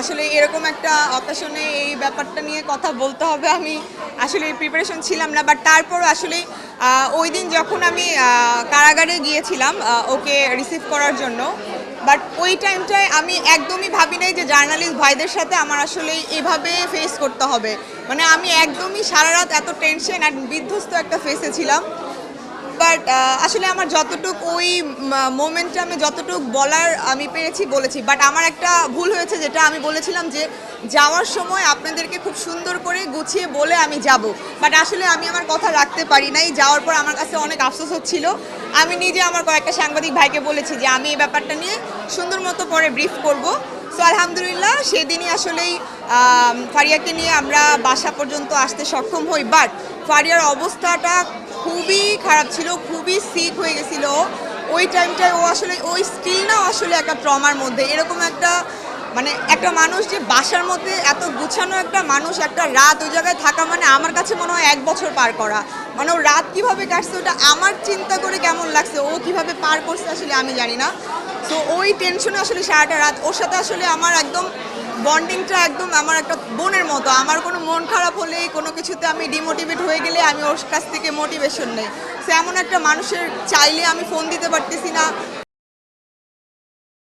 আসলে এরকম একটা অকেশনে এই ব্যাপারটা নিয়ে কথা বলতে হবে আমি আসলে প্রিপারেশন ছিলাম না, বাট তারপরও আসলে ওই দিন যখন আমি কারাগারে গিয়েছিলাম ওকে রিসিভ করার জন্য, বাট ওই টাইমটায় আমি একদমই ভাবি নাই যে জার্নালিস্ট ভাইদের সাথে আমার আসলে এভাবে ফেস করতে হবে। মানে আমি একদমই সারা রাত এত টেনশন আর বিধ্বস্ত একটা ফেসে ছিলাম। বাট আসলে আমার যতটুকু ওই মোমেন্টে আমি যতটুকু বলার আমি পেরেছি বলেছি, বাট আমার একটা ভুল হয়েছে, যেটা আমি বলেছিলাম যে যাওয়ার সময় আপনাদেরকে খুব সুন্দর করে গুছিয়ে বলে আমি যাব, বাট আসলে আমি আমার কথা রাখতে পারি নাই। যাওয়ার পর আমার কাছে অনেক আফসোস হচ্ছিল। আমি নিজে আমার কয়েকটা সাংবাদিক ভাইকে বলেছি যে আমি এই ব্যাপারটা নিয়ে সুন্দর মতো পরে ব্রিফ করব। সো আলহামদুলিল্লাহ সেদিনই আসলেই ফারিয়াকে নিয়ে আমরা বাসা পর্যন্ত আসতে সক্ষম হই। বাট ফারিয়ার অবস্থাটা খুবই খারাপ ছিল, খুবই সিক হয়ে গেছিল। ওই টাইমটায় ও আসলে ওই স্টিল না আসলে একটা ট্রমার মধ্যে, এরকম একটা মানে একটা মানুষ যে বাসার মধ্যে এত গুছানো একটা মানুষ একটা রাত ওই জায়গায় থাকা, মানে আমার কাছে মনে হয় 1 বছর পার করা। মানে ও রাত কীভাবে কাটছে ওটা আমার চিন্তা করে কেমন লাগছে, ও কিভাবে পার করছে আসলে আমি জানি না। তো ওই টেনশনে আসলে সারাটা রাত ওর সাথে আসলে আমার একদম বন্ডিংটা একদম আমার একটা বোনের মতো। আমার কোনো মন খারাপ হলেই কোনো কিছুতে আমি ডিমোটিভেট হয়ে গেলে আমি ওর কাছ থেকে মোটিভেশন নেই। সে এমন একটা মানুষের চাইলে আমি ফোন দিতে পারতেছি না,